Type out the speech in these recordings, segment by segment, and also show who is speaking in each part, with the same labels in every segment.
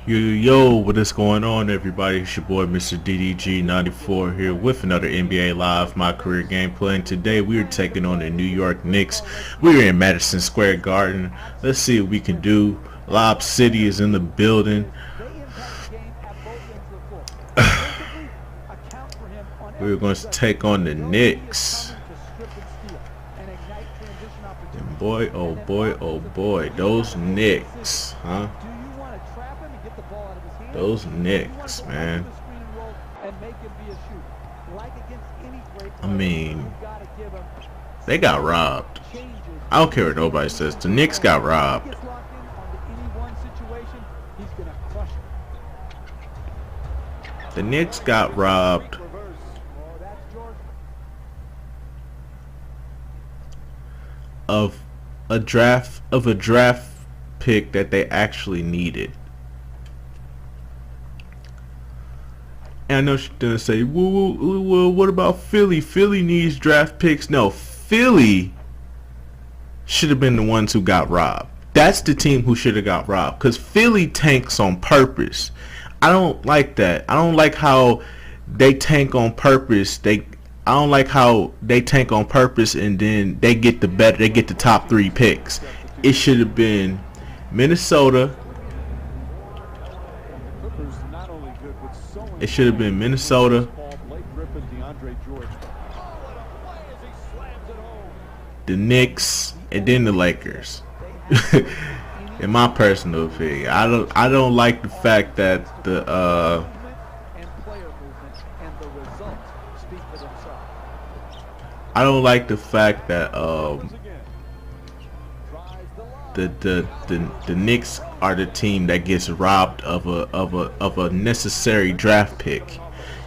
Speaker 1: Yo, what is going on, everybody? It's your boy, Mr. DDG94 here with another NBA Live My Career Gameplay. And today we are taking on the New York Knicks. We're in Madison Square Garden. Let's see what we can do. Lob City is in the building. We're going to take on the Knicks. And boy, oh boy, oh boy, those Knicks, huh? Those Knicks, man. I mean, they got robbed. I don't care what nobody says. The Knicks got robbed. The Knicks got robbed of a draft pick that they actually needed. And I know she's gonna say, well, what about Philly? Philly needs draft picks. No, Philly should have been the ones who got robbed. That's the team who should have got robbed, because Philly tanks on purpose. I don't like that. I don't like how they tank on purpose. I don't like how they tank on purpose and then they get the top 3 picks. It should have been Minnesota. It should have been Minnesota, the Knicks, and then the Lakers. In my personal opinion, I don't like the fact that the the Knicks are the team that gets robbed of a necessary draft pick.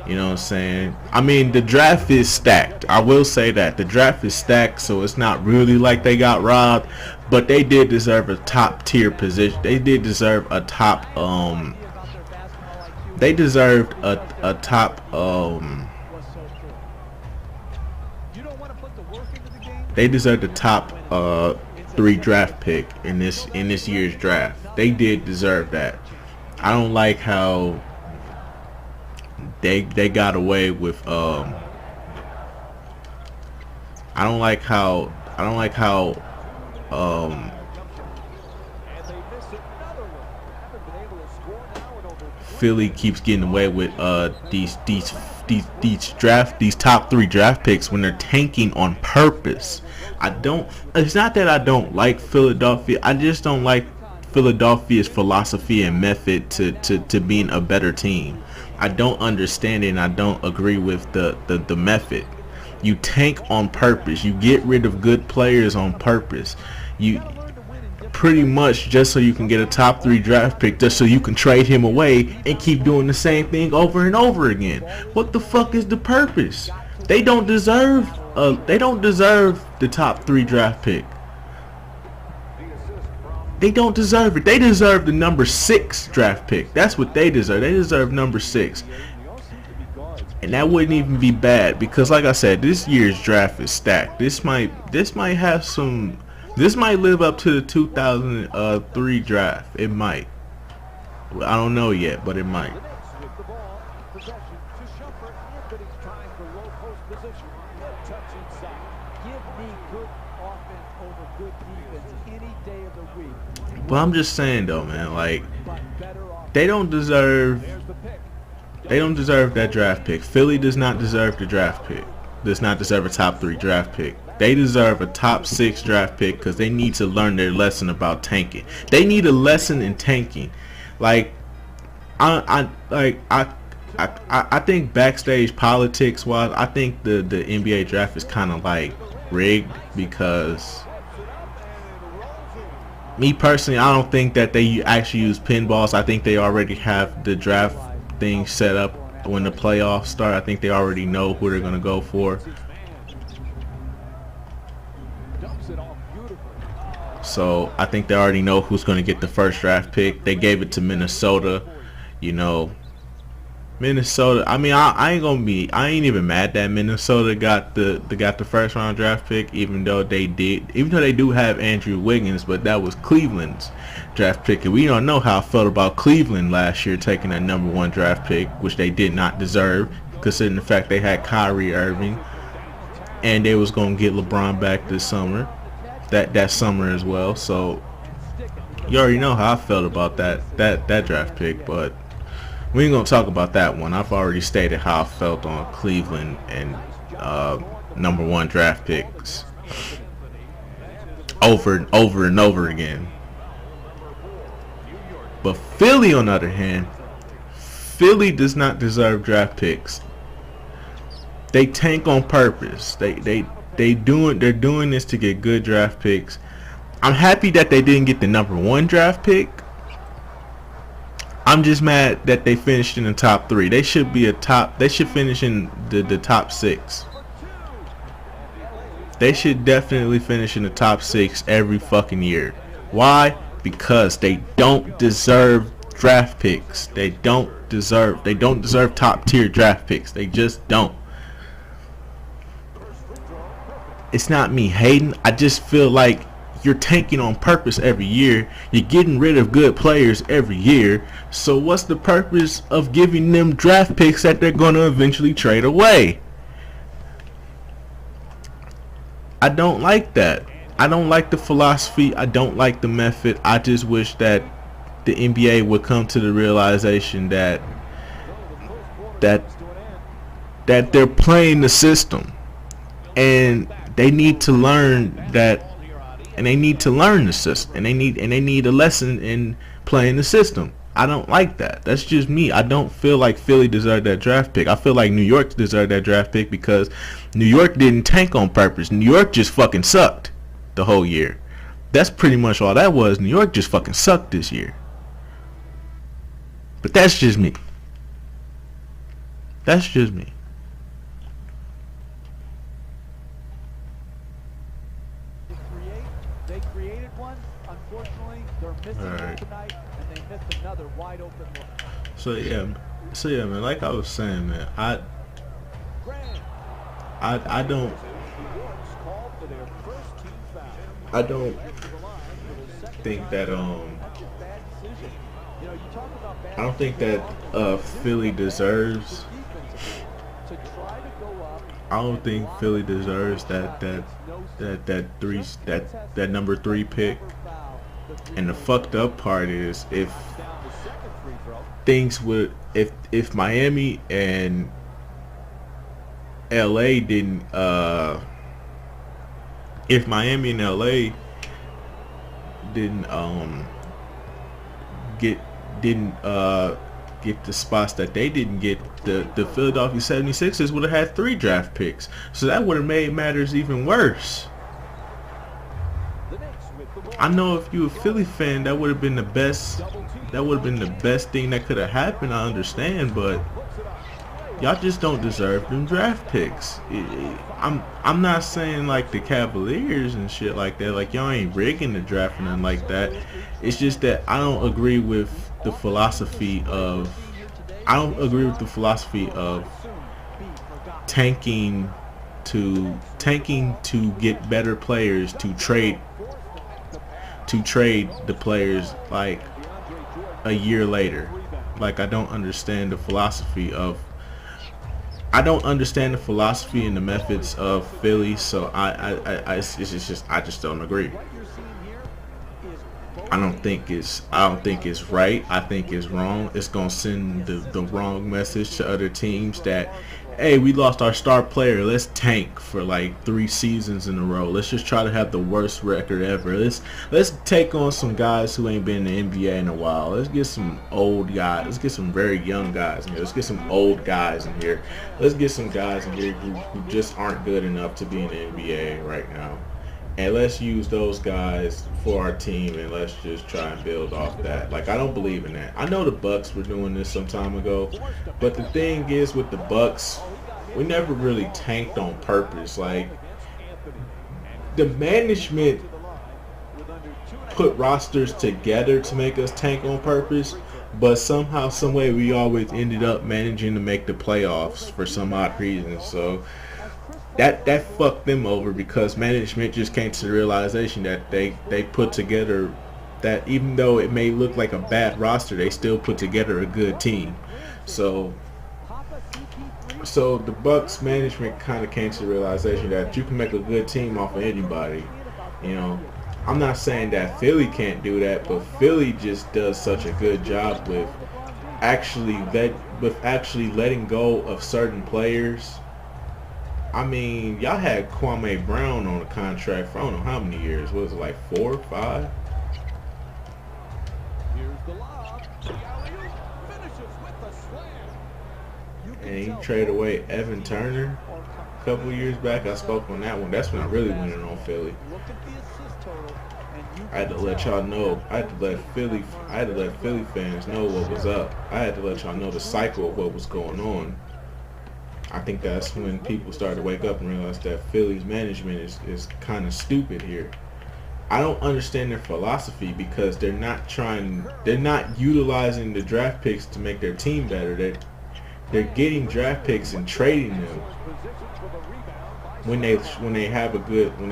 Speaker 1: You know what I'm saying? I mean, the draft is stacked. I will say that the draft is stacked, so it's not really like they got robbed, but they did deserve a top tier position. They did deserve a top they deserved a top they deserved a top 3 draft pick in this year's draft. They did deserve that. I don't like how they got away with I don't like how Philly keeps getting away with these top 3 draft picks when they're tanking on purpose. It's not that I don't like Philadelphia. I just don't like Philadelphia's philosophy and method to being a better team. I don't understand it, and I don't agree with the method. You tank on purpose. You get rid of good players on purpose. You pretty much just so you can get a top 3 draft pick, just so you can trade him away and keep doing the same thing over and over again. What the fuck is the purpose? They don't deserve the top 3 draft pick. They don't deserve it. They deserve the number 6 draft pick. That's what they deserve. They deserve number 6. And that wouldn't even be bad, because like I said, this year's draft is stacked. This might live up to the 2003 draft. It might. I don't know yet, but it might. But I'm just saying though, man, like they don't deserve that draft pick. Philly does not deserve the draft pick. Does not deserve a top 3 draft pick. They deserve a top 6 draft pick, because they need to learn their lesson about tanking. They need a lesson in tanking. Like I think backstage politics wise, I think the NBA draft is kind of like rigged, because me personally, I don't think that they actually use pinballs. I think they already have the draft thing set up when the playoffs start. I think they already know who they're going to go for. So I think they already know who's going to get the first draft pick. They gave it to Minnesota. You know, Minnesota. I mean, I ain't gonna be. I ain't even mad that Minnesota got the first round draft pick, even though they do have Andrew Wiggins, but that was Cleveland's draft pick, and we don't know how I felt about Cleveland last year taking that #1 draft pick, which they did not deserve, considering the fact they had Kyrie Irving, and they was gonna get LeBron back this summer, that summer as well. So you already know how I felt about that draft pick, but we ain't gonna talk about that one. I've already stated how I felt on Cleveland and #1 draft picks over and over and over again. But Philly, on the other hand, Philly does not deserve draft picks. They tank on purpose. They're doing this to get good draft picks. I'm happy that they didn't get the #1 draft pick. I'm just mad that they finished in the top 3. They should finish in the top 6. They should definitely finish in the top 6 every fucking year. Why? Because they don't deserve draft picks. They don't deserve top tier draft picks. They just don't. It's not me hating. I just feel like you're tanking on purpose every year. You're getting rid of good players every year. So what's the purpose of giving them draft picks that they're going to eventually trade away? I don't like that. I don't like the philosophy. I don't like the method. I just wish that the NBA would come to the realization that they're playing the system, and they need to learn that. And they need to learn the system, and they need a lesson in playing the system. I don't like that. That's just me. I don't feel like Philly deserved that draft pick. I feel like New York deserved that draft pick because New York didn't tank on purpose. New York just fucking sucked the whole year. That's pretty much all that was. New York just fucking sucked this year. But that's just me. That's just me.
Speaker 2: They created one. Unfortunately, they're missing one tonight, and they missed another wide open look.
Speaker 1: So yeah, man. Like I was saying, man, I don't think that I don't think that Philly deserves. I don't think Philly deserves that #3 pick. And the fucked up part is if Miami and LA didn't if Miami and LA didn't get the spots that they didn't get, the Philadelphia 76ers would have had 3 draft picks. So that would have made matters even worse. I know if you a Philly fan, that would have been the best thing that could have happened. I understand, but y'all just don't deserve them draft picks. I'm not saying like the Cavaliers and shit like that. Like y'all ain't rigging the draft or nothing like that. It's just that I don't agree with the philosophy of tanking to get better players to trade the players like a year later. Like I don't understand the philosophy and the methods of Philly, so I just don't agree. I don't think it's right. I think it's wrong. It's gonna send the wrong message to other teams that, hey, we lost our star player. Let's tank for like 3 seasons in a row. Let's just try to have the worst record ever. Let's take on some guys who ain't been in the NBA in a while. Let's get some old guys. Let's get some very young guys in here. Let's get some old guys in here. Let's get some guys in here who just aren't good enough to be in the NBA right now. And let's use those guys for our team, and let's just try and build off that. Like, I don't believe in that. I know the Bucks were doing this some time ago, but the thing is with the Bucks, we never really tanked on purpose. Like, the management put rosters together to make us tank on purpose, But somehow, some way, we always ended up managing to make the playoffs for some odd reason. So that fucked them over because management just came to the realization that they put together that even though it may look like a bad roster, they still put together a good team. So so the Bucks management kind of came to the realization that you can make a good team off of anybody. You know, I'm not saying that Philly can't do that, but Philly just does such a good job with actually letting go of certain players. I mean, y'all had Kwame Brown on a contract for I don't know how many years. What was it, like 4 or 5?
Speaker 2: Here's the lob. The alley-oop finishes with the slam.
Speaker 1: And he traded away Evan Turner a couple years back. I spoke on that one. That's when I really went in on Philly.
Speaker 2: Look at the assist total, and you
Speaker 1: I had to let y'all know. I had to let Philly fans know what was up. I had to let y'all know the cycle of what was going on. I think that's when people started to wake up and realize that Philly's management is kind of stupid here. I don't understand their philosophy because they're not utilizing the draft picks to make their team better. They're getting draft picks and trading them when they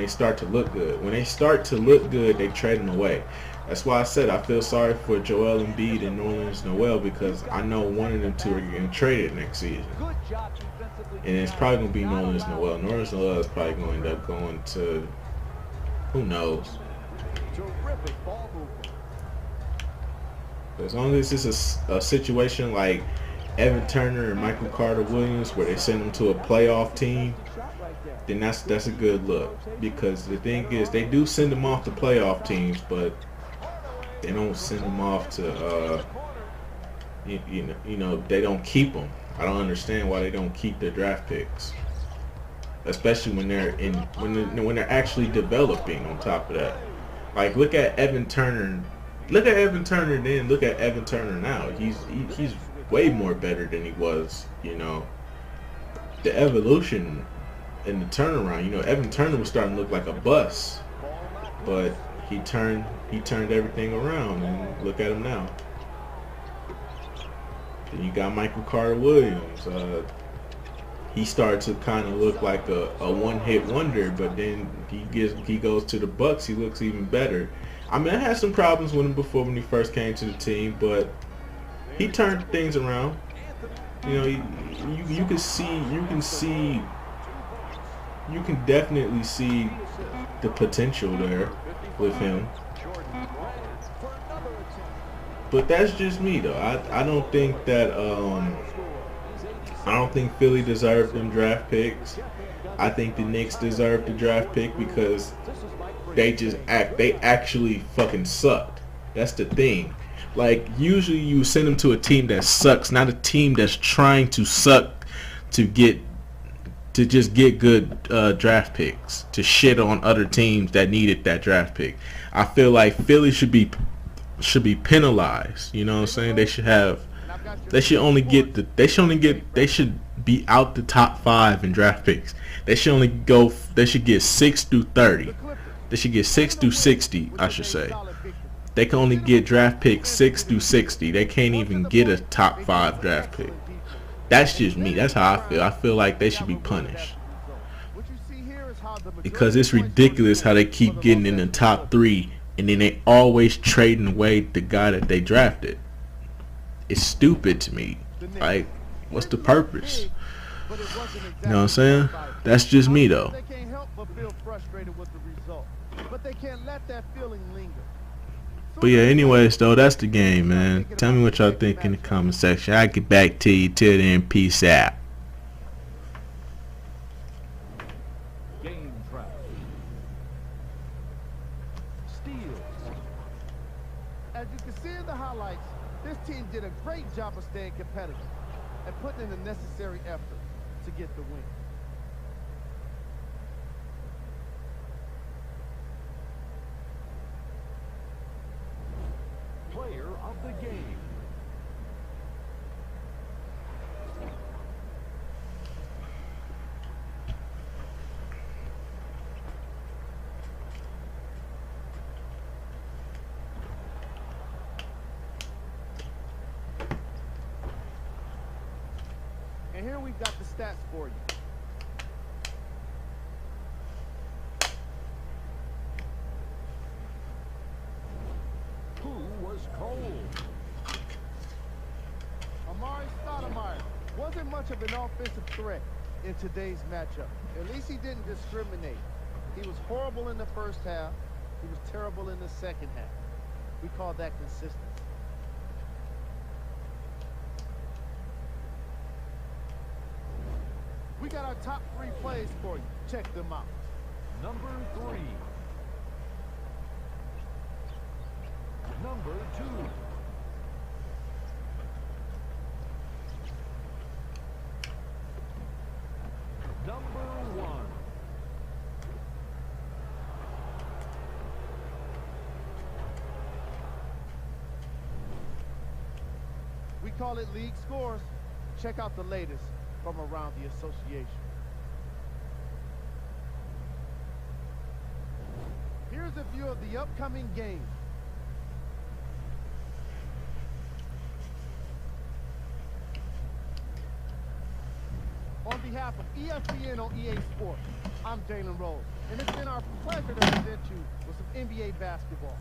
Speaker 1: start to look good. When they start to look good, they trade them away. That's why I said I feel sorry for Joel Embiid and Nerlens Noel because I know one of them two are getting traded next season. And it's probably going to be Nerlens Noel. Nerlens Noel is probably going to end up going to, who knows. But as long as this is a situation like Evan Turner and Michael Carter Williams where they send them to a playoff team, then that's a good look. Because the thing is, they do send them off to playoff teams, but they don't send them off to, you know, they don't keep them. I don't understand why they don't keep their draft picks, especially when they're actually developing. On top of that, like look at Evan Turner then. Look at Evan Turner now. He's way more better than he was. You know, the evolution and the turnaround. You know, Evan Turner was starting to look like a bust, but he turned everything around, and look at him now. Then you got Michael Carter Williams. He started to kind of look like a one-hit wonder, but then he goes to the Bucks. He looks even better. I mean, I had some problems with him before when he first came to the team, but he turned things around. You know, you can definitely see the potential there with him. But that's just me though. I don't think Philly deserved them draft picks. I think the Knicks deserved the draft pick because they actually fucking sucked. That's the thing. Like usually you send them to a team that sucks, not a team that's trying to suck to just get good draft picks, to shit on other teams that needed that draft pick. I feel like Philly should be penalized. You know what I'm saying? They should be out the top 5 in draft picks. They should get 6 through 30. They should get 6 through 60, I should say. They can only get draft picks 6 through 60. They can't even get a top 5 draft pick. That's just me. That's how I feel. I feel like they should be punished. Because it's ridiculous how they keep getting in the top 3 and then they always trading away the guy that they drafted. It's stupid to me. Like, what's the purpose? You know what I'm saying? That's just me though. But yeah, anyways though, that's the game, man. Tell me what y'all think in the comment section. I'll get back to you. Till then, peace out.
Speaker 2: As you can see in the highlights, this team did a great job of staying competitive and putting in the necessary effort to get the win. Player of the game. we've got the stats for you.
Speaker 3: Who was cold?
Speaker 2: Amari Stoudemire wasn't much of an offensive threat in today's matchup. At least he didn't discriminate. He was horrible in the first half. He was terrible in the second half. We call that consistency. We got our top 3 plays for you. Check them out.
Speaker 3: Number 3. Number 2. Number 1.
Speaker 2: We call it league scores. Check out the latest from around the association. Here's a view of the upcoming game. On behalf of ESPN on EA Sports, I'm Jalen Rose, and it's been our pleasure to present you with some NBA basketball.